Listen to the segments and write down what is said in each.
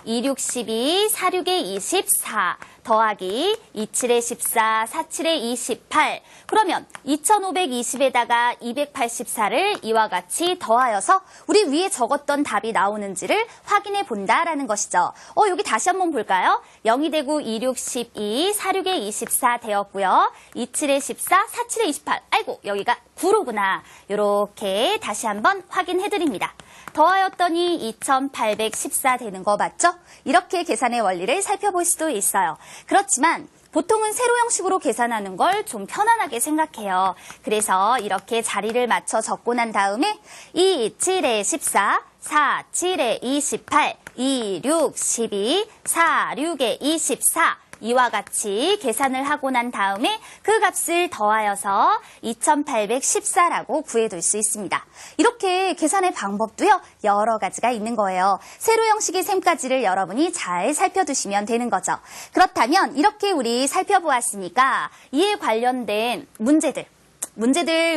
26, 12, 46에 24 더하기 27에 14, 47에 28. 그러면 2520에다가 284를 이와 같이 더하여서 우리 위에 적었던 답이 나오는지를 확인해 본다라는 것이죠. 여기 다시 한번 볼까요? 0이 되고 26, 12, 46에 24 되었고요. 27에 14, 47에 28. 아이고, 여기가 9로구나. 이렇게 다시 한번 확인해 드립니다. 더하였더니 2814 되는 거 맞죠? 이렇게 계산의 원리를 살펴볼 수도 있어요. 그렇지만 보통은 세로 형식으로 계산하는 걸 좀 편안하게 생각해요. 그래서 이렇게 자리를 맞춰 적고 난 다음에 2, 7에 14, 4, 7에 28, 2, 6, 12, 4, 6에 24 이와 같이 계산을 하고 난 다음에 그 값을 더하여서 2814라고 구해둘 수 있습니다. 이렇게 계산의 방법도요, 여러 가지가 있는 거예요. 세로 형식의 셈까지를 여러분이 잘 살펴두시면 되는 거죠. 그렇다면 이렇게 우리 살펴보았으니까 이에 관련된 문제들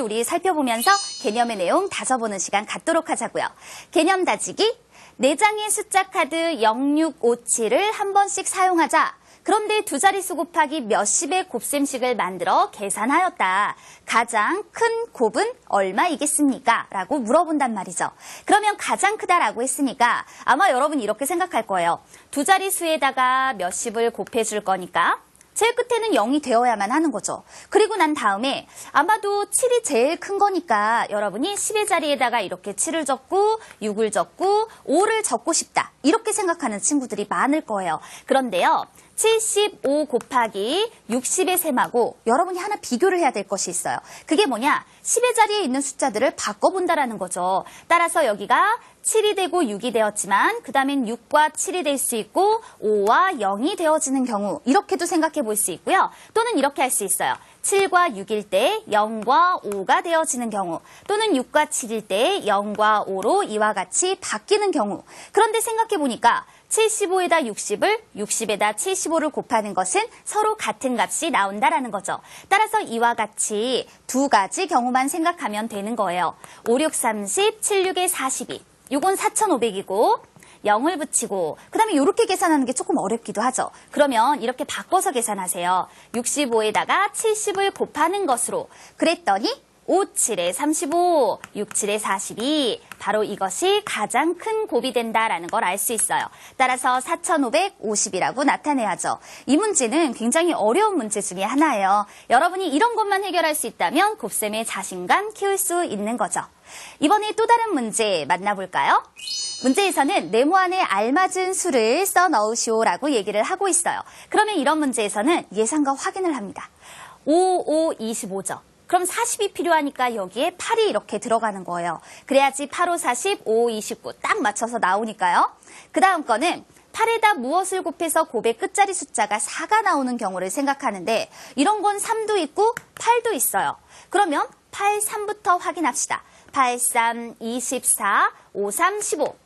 우리 살펴보면서 개념의 내용 다져보는 시간 갖도록 하자고요. 개념 다지기, 4장의 숫자 카드 0657을 한 번씩 사용하자. 그런데 두 자릿수 곱하기 몇십의 곱셈식을 만들어 계산하였다. 가장 큰 곱은 얼마이겠습니까? 라고 물어본단 말이죠. 그러면 가장 크다라고 했으니까 아마 여러분이 이렇게 생각할 거예요. 두 자릿수에다가 몇십을 곱해줄 거니까 제일 끝에는 0이 되어야만 하는 거죠. 그리고 난 다음에 아마도 7이 제일 큰 거니까 여러분이 10의 자리에다가 이렇게 7을 적고 6을 적고 5를 적고 싶다. 이렇게 생각하는 친구들이 많을 거예요. 그런데요. 75 곱하기 60의 셈하고 여러분이 하나 비교를 해야 될 것이 있어요. 그게 뭐냐? 10의 자리에 있는 숫자들을 바꿔본다라는 거죠. 따라서 여기가 7이 되고 6이 되었지만 그 다음엔 6과 7이 될 수 있고 5와 0이 되어지는 경우 이렇게도 생각해 볼 수 있고요. 또는 이렇게 할 수 있어요. 7과 6일 때 0과 5가 되어지는 경우 또는 6과 7일 때 0과 5로 이와 같이 바뀌는 경우 그런데 생각해 보니까 75에다 60을 60에다 75를 곱하는 것은 서로 같은 값이 나온다라는 거죠. 따라서 이와 같이 두 가지 경우만 생각하면 되는 거예요. 5, 6, 30, 7, 6에 42. 이건 4,500이고 0을 붙이고 그 다음에 이렇게 계산하는 게 조금 어렵기도 하죠. 그러면 이렇게 바꿔서 계산하세요. 65에다가 70을 곱하는 것으로 그랬더니 5, 7에 35, 6, 7에 42 바로 이것이 가장 큰 곱이 된다라는 걸 알 수 있어요. 따라서 4,550이라고 나타내야죠. 이 문제는 굉장히 어려운 문제 중에 하나예요. 여러분이 이런 것만 해결할 수 있다면 곱셈에 자신감 키울 수 있는 거죠. 이번에 또 다른 문제 만나볼까요? 문제에서는 네모안에 알맞은 수를 써 넣으시오라고 얘기를 하고 있어요. 그러면 이런 문제에서는 예상과 확인을 합니다. 5, 5, 25죠. 그럼 40이 필요하니까 여기에 8이 이렇게 들어가는 거예요. 그래야지 8, 5, 40, 5, 29 딱 맞춰서 나오니까요. 그 다음 거는 8에다 무엇을 곱해서 곱의 끝자리 숫자가 4가 나오는 경우를 생각하는데 이런 건 3도 있고 8도 있어요. 그러면 8, 3부터 확인합시다. 8, 3, 24, 5, 3, 15.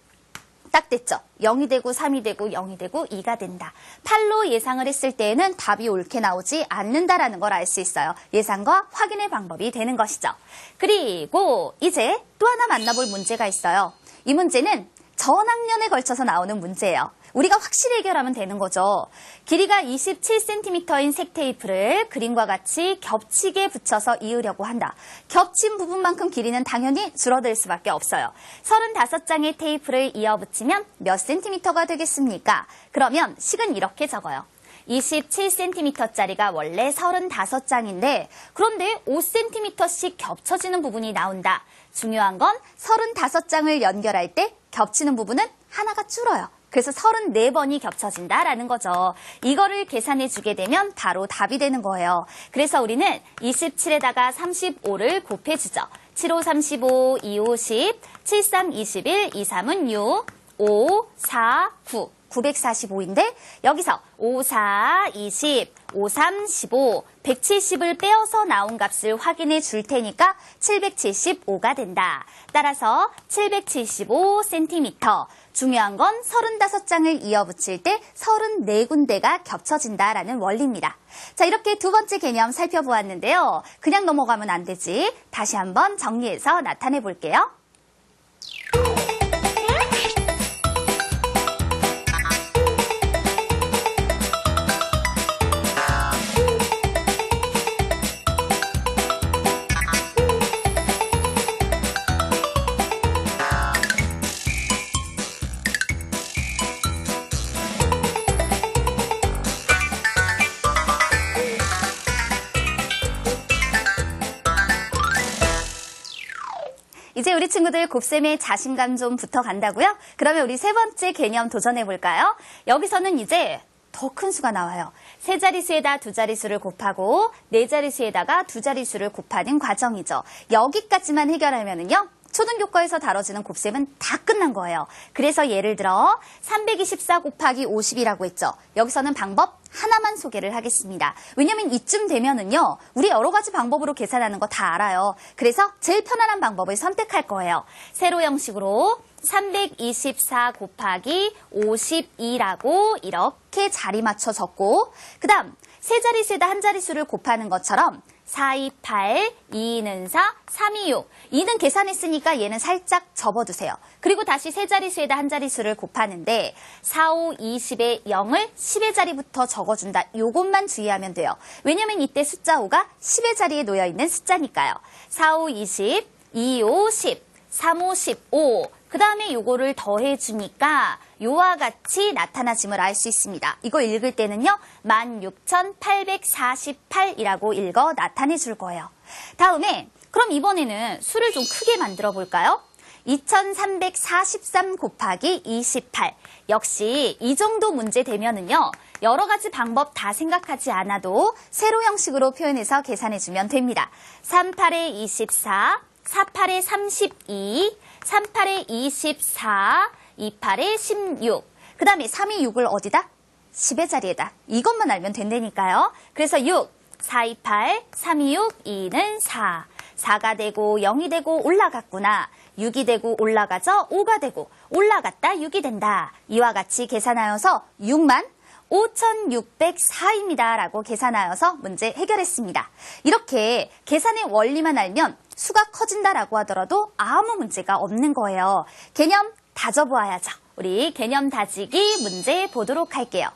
딱 됐죠? 0이 되고 3이 되고 0이 되고 2가 된다. 8로 예상을 했을 때에는 답이 옳게 나오지 않는다라는 걸 알 수 있어요. 예상과 확인의 방법이 되는 것이죠. 그리고 이제 또 하나 만나볼 문제가 있어요. 이 문제는 전학년에 걸쳐서 나오는 문제예요. 우리가 확실히 해결하면 되는 거죠. 길이가 27cm인 색테이프를 그림과 같이 겹치게 붙여서 이으려고 한다. 겹친 부분만큼 길이는 당연히 줄어들 수밖에 없어요. 35장의 테이프를 이어 붙이면 몇 cm가 되겠습니까? 그러면 식은 이렇게 적어요. 27cm짜리가 원래 35장인데 그런데 5cm씩 겹쳐지는 부분이 나온다. 중요한 건 35장을 연결할 때 겹치는 부분은 하나가 줄어요. 그래서 34번이 겹쳐진다라는 거죠. 이거를 계산해 주게 되면 바로 답이 되는 거예요. 그래서 우리는 27에다가 35를 곱해주죠. 7, 5, 35, 2, 5, 10, 7, 3, 21, 2, 3은 6, 5, 4, 9. 945인데 여기서 5, 4, 20, 5, 3, 15, 170을 빼어서 나온 값을 확인해 줄 테니까 775가 된다. 따라서 775cm. 중요한 건 35장을 이어붙일 때 34군데가 겹쳐진다라는 원리입니다. 자, 이렇게 두 번째 개념 살펴보았는데요. 그냥 넘어가면 안 되지. 다시 한번 정리해서 나타내 볼게요. 이제 우리 친구들 곱셈에 자신감 좀 붙어간다고요? 그러면 우리 세 번째 개념 도전해볼까요? 여기서는 이제 더 큰 수가 나와요. 세 자릿수에다 두 자릿수를 곱하고 네 자릿수에다가 두 자릿수를 곱하는 과정이죠. 여기까지만 해결하면은요. 초등교과에서 다뤄지는 곱셈은 다 끝난 거예요. 그래서 예를 들어 324 곱하기 50이라고 했죠. 여기서는 방법 하나만 소개를 하겠습니다. 왜냐면 이쯤 되면은요. 우리 여러 가지 방법으로 계산하는 거 다 알아요. 그래서 제일 편안한 방법을 선택할 거예요. 세로 형식으로 324 곱하기 52라고 이렇게 자리 맞춰 적고 그 다음 세 자릿수에다 한 자릿수를 곱하는 것처럼 4, 2, 8, 2, 2는 4, 3, 2, 6. 2는 계산했으니까 얘는 살짝 접어두세요. 그리고 다시 세 자릿수에다 한 자릿수를 곱하는데 4, 5, 20에 0을 10의 자리부터 적어준다. 요것만 주의하면 돼요. 왜냐면 이때 숫자 5가 10의 자리에 놓여있는 숫자니까요. 4, 5, 20, 2, 5, 10, 3, 5, 15. 그 다음에 요거를 더해주니까 요와 같이 나타나짐을 알 수 있습니다. 이거 읽을 때는요. 16,848이라고 읽어 나타내 줄 거예요. 다음에 그럼 이번에는 수를 좀 크게 만들어 볼까요? 2343 곱하기 28. 역시 이 정도 문제 되면은요. 여러 가지 방법 다 생각하지 않아도 세로 형식으로 표현해서 계산해주면 됩니다. 38에 24, 48에 32, 38에 24, 28에 16. 그 다음에 3이 6을 어디다? 10의 자리에다. 이것만 알면 된다니까요. 그래서 6, 4, 2, 8, 3, 2, 6, 2는 4. 4가 되고 0이 되고 올라갔구나. 6이 되고 올라가죠. 5가 되고 올라갔다 6이 된다. 이와 같이 계산하여서 6만 5,604입니다. 라고 계산하여서 문제 해결했습니다. 이렇게 계산의 원리만 알면 수가 커진다라고 하더라도 아무 문제가 없는 거예요. 개념 다져보아야죠. 우리 개념 다지기 문제 보도록 할게요.